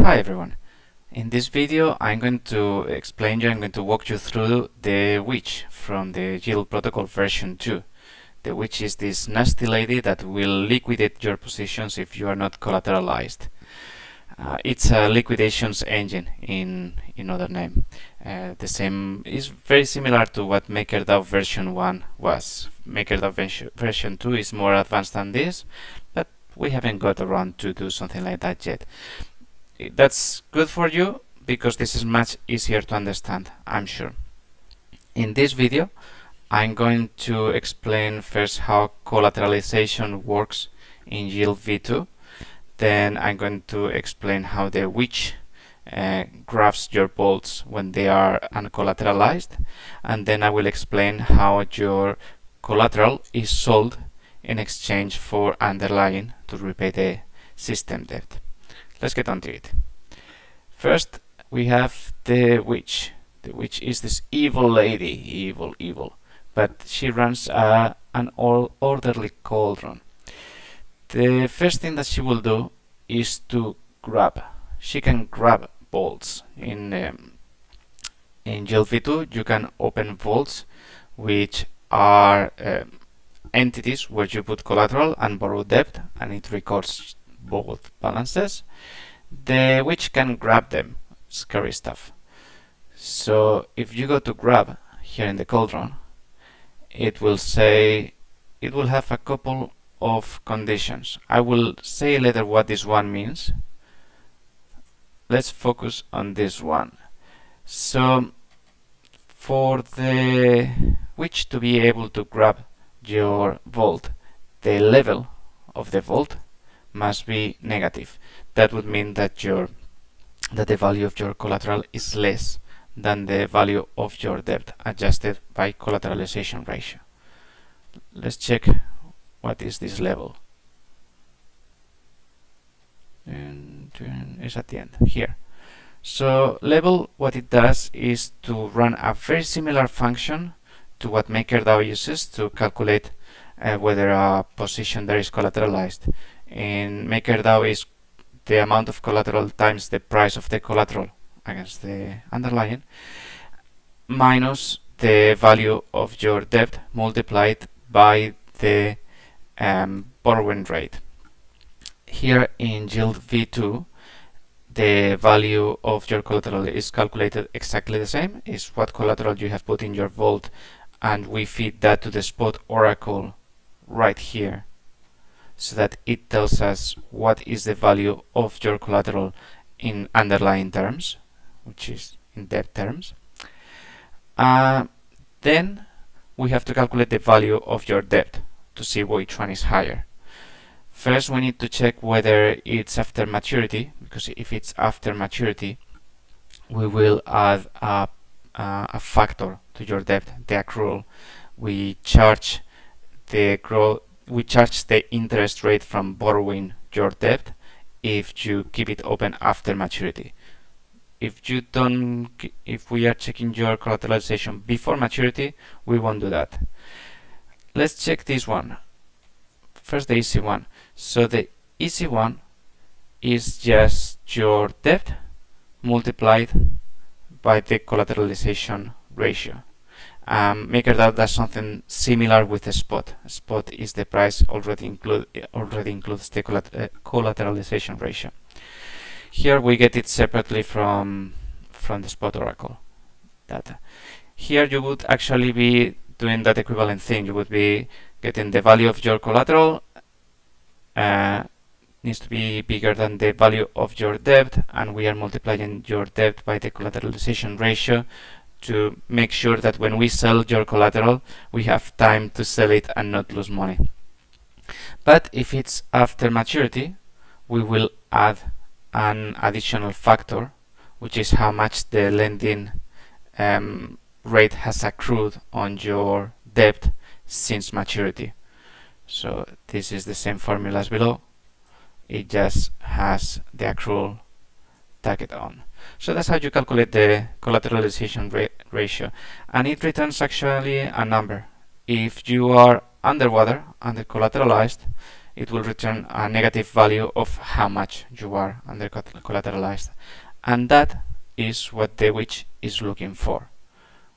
Hi everyone. In this video I'm going to walk you through the witch from the Yield protocol version 2. The witch is this nasty lady that will liquidate your positions if you are not collateralized. It's a liquidations engine in other name. The same is very similar to what MakerDAO version 1 was. MakerDAO version 2 is more advanced than this, but we haven't got around to do something like that yet. That's good for you because this is much easier to understand, I'm sure. In this video, I'm going to explain first how collateralization works in Yield v2. Then I'm going to explain how the witch grabs your bolts when they are uncollateralized. And then I will explain how your collateral is sold in exchange for underlying to repay the system debt. Let's get on to it. First, we have the witch. The witch is this evil lady, evil, but she runs an orderly cauldron. The first thing that she will do is to grab. She can grab bolts. In Yield v2, you can open vaults, which are entities where you put collateral and borrow debt, and it records both balances. The witch can grab them. Scary stuff. So if you go to grab here in the cauldron, it will have a couple of conditions. I will say later what this one means. Let's focus on this one. So for the witch to be able to grab your vault, the level of the vault must be negative. That would mean that the value of your collateral is less than the value of your debt adjusted by collateralization ratio. Let's check what is this level. And it's at the end here. So level, what it does is to run a very similar function to what MakerDAO uses to calculate whether a position there is collateralized. In MakerDAO is the amount of collateral times the price of the collateral against the underlying minus the value of your debt multiplied by the borrowing rate. Here in Yield v2, the value of your collateral is calculated exactly the same. Is what collateral you have put in your vault, and we feed that to the spot oracle right here, so that it tells us what is the value of your collateral in underlying terms, which is in debt terms. Then we have to calculate the value of your debt to see which one is higher. First, we need to check whether it's after maturity, because if it's after maturity, we will add a factor to your debt, the accrual. We charge the interest rate from borrowing your debt if you keep it open after maturity. If we are checking your collateralization before maturity, we won't do that. Let's check this one. First, the easy one. So the easy one is just your debt multiplied by the collateralization ratio. MakerDAO does something similar with the spot. Spot is the price already includes the collateralization ratio. Here we get it separately from the spot oracle data. Here you would actually be doing that equivalent thing. You would be getting the value of your collateral needs to be bigger than the value of your debt, and we are multiplying your debt by the collateralization ratio to make sure that when we sell your collateral, we have time to sell it and not lose money. But if it's after maturity, we will add an additional factor, which is how much the lending rate has accrued on your debt since maturity. So this is the same formula as below. It just has the accrual tagged on. So that's how you calculate the collateralization ratio, and it returns actually a number. If you are underwater, under collateralized, it will return a negative value of how much you are under collateralized. And that is what the witch is looking for.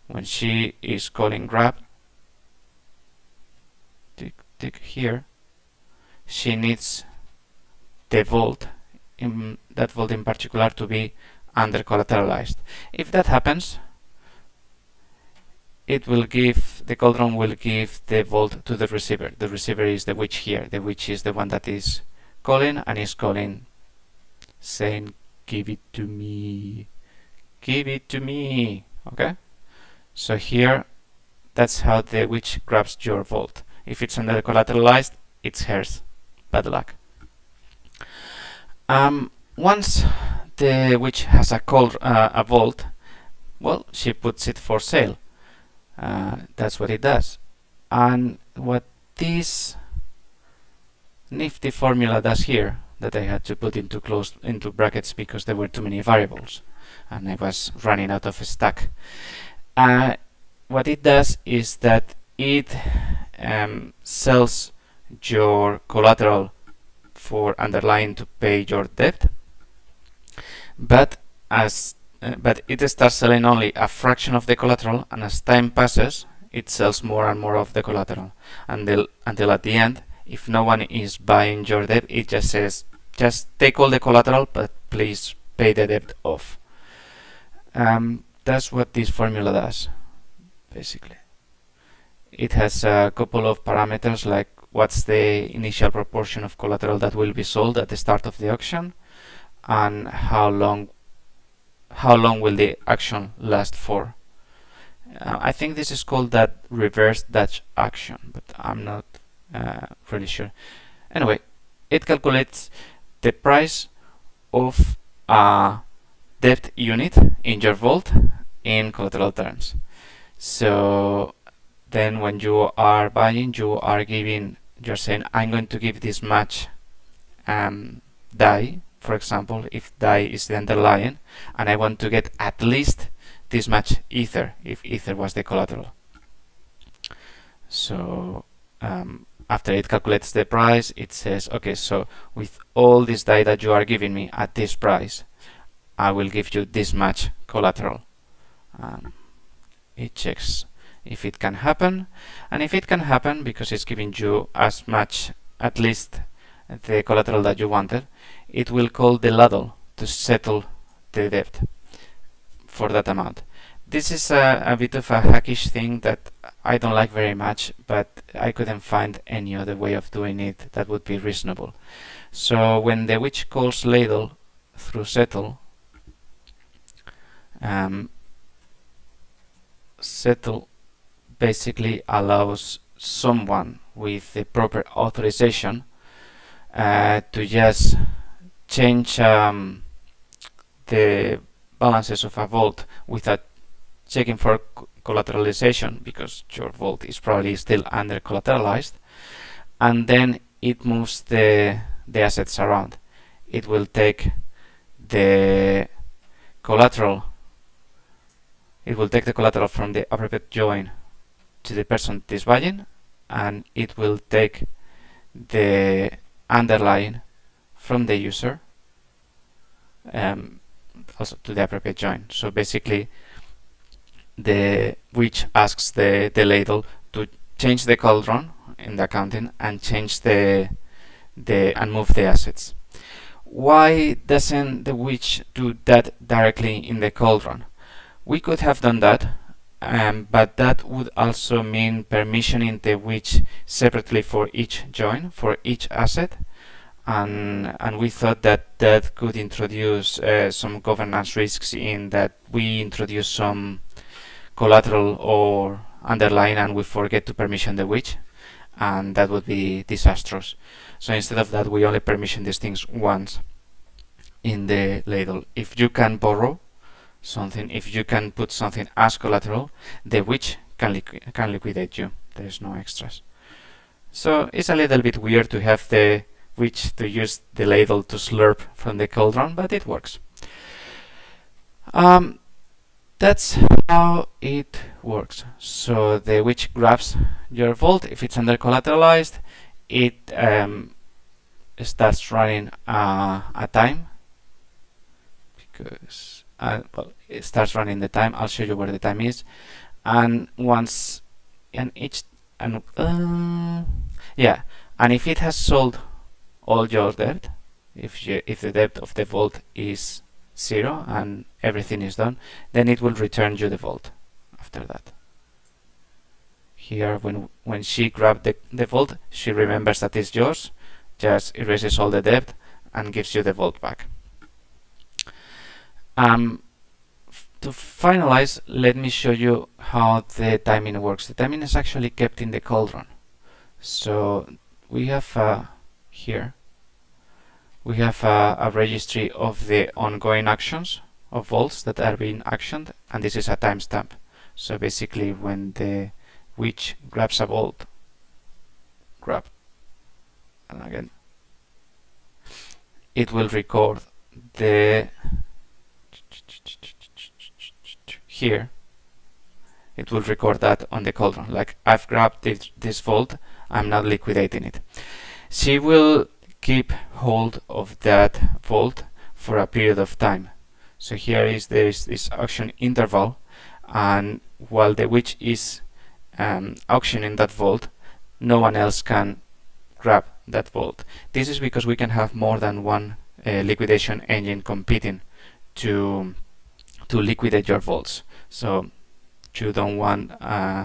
When she is calling grab, tick here, she needs the vault, that vault in particular, to be under collateralized. If that happens, the cauldron will give the vault to the receiver. The receiver is the witch here. The witch is the one that is calling, and is calling saying, give it to me, give it to me. Okay, so here, that's how the witch grabs your vault. If it's under collateralized, it's hers. Bad luck. Once the witch has a vault, well, she puts it for sale. That's what it does. And what this nifty formula does here, that I had to put into brackets because there were too many variables and I was running out of stock. What it does is that it sells your collateral for underlying to pay your debt, but it starts selling only a fraction of the collateral, and as time passes, it sells more and more of the collateral until at the end, if no one is buying your debt, it just says, just take all the collateral, but please pay the debt off. That's what this formula does, basically. It has a couple of parameters, like what's the initial proportion of collateral that will be sold at the start of the auction, and how long will the action last for. I think this is called that reverse Dutch action, but I'm not really sure. Anyway, it calculates the price of a debt unit in your vault in collateral terms. So then when you are buying, you're saying, I'm going to give this much DAI, for example, if DAI is the underlying, and I want to get at least this much Ether, if Ether was the collateral. So after it calculates the price, it says, okay, so with all this DAI that you are giving me at this price, I will give you this much collateral. It checks if it can happen, and if it can happen, because it's giving you as much, at least the collateral that you wanted, it will call the ladle to settle the debt for that amount. This is a bit of a hackish thing that I don't like very much, but I couldn't find any other way of doing it that would be reasonable. So when the witch calls ladle through settle, settle basically allows someone with the proper authorization to just change the balances of a vault without checking for collateralization, because your vault is probably still under collateralized, and then it moves the assets around. It will take the collateral from the appropriate join to the person that is buying, and it will take the underlying from the user also to the appropriate join. So basically, the witch asks the ladle to change the cauldron in the accounting and change and move the assets. Why doesn't the witch do that directly in the cauldron? We could have done that, but that would also mean permissioning the witch separately for each join, for each asset, and we thought that that could introduce some governance risks, in that we introduce some collateral or underlying and we forget to permission the witch, and that would be disastrous. So instead of that, we only permission these things once in the ladle. If you can borrow something, if you can put something as collateral, the witch can liquidate you. There's no extras. So it's a little bit weird to have the witch to use the ladle to slurp from the cauldron, but it works. That's how it works. So the witch grabs your vault. If it's under collateralized, it starts running a time, because well, it starts running the time. I'll show you where the time is, and once and each and yeah, and if it has sold all your debt, if the debt of the vault is 0 and everything is done, then it will return you the vault after that. Here, when she grabbed the vault, she remembers that it's yours, just erases all the debt and gives you the vault back. To finalize, let me show you how the timing works. The timing is actually kept in the cauldron. So we have here, we have a registry of the ongoing actions of vaults that are being actioned, and this is a timestamp. So basically, when the witch grabs a vault, and again, it will record the here. It will record that on the cauldron, like I've grabbed this vault, I'm not liquidating it. She will keep hold of that vault for a period of time. So here there is this auction interval, and while the witch is auctioning that vault, no one else can grab that vault. This is because we can have more than one liquidation engine competing to liquidate your vaults. So you don't want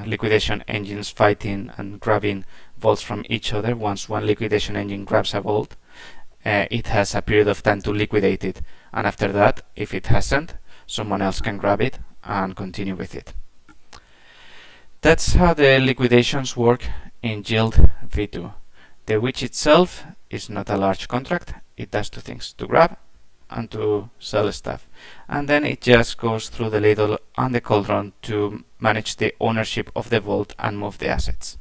liquidation engines fighting and grabbing vaults from each other. Once one liquidation engine grabs a vault, it has a period of time to liquidate it, and after that, if it hasn't, someone else can grab it and continue with it. That's how the liquidations work in Yield v2. The witch itself is not a large contract. It does two things: to grab and to sell stuff, and then it just goes through the ladle and the cauldron to manage the ownership of the vault and move the assets.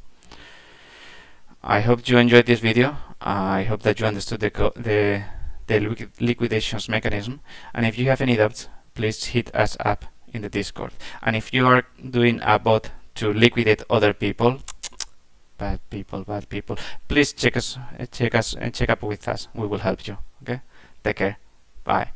I hope you enjoyed this video. I hope that you understood the liquidations mechanism, and if you have any doubts, please hit us up in the Discord. And if you are doing a bot to liquidate other people, bad people, please check up with us. We will help you. Okay, take care. Bye.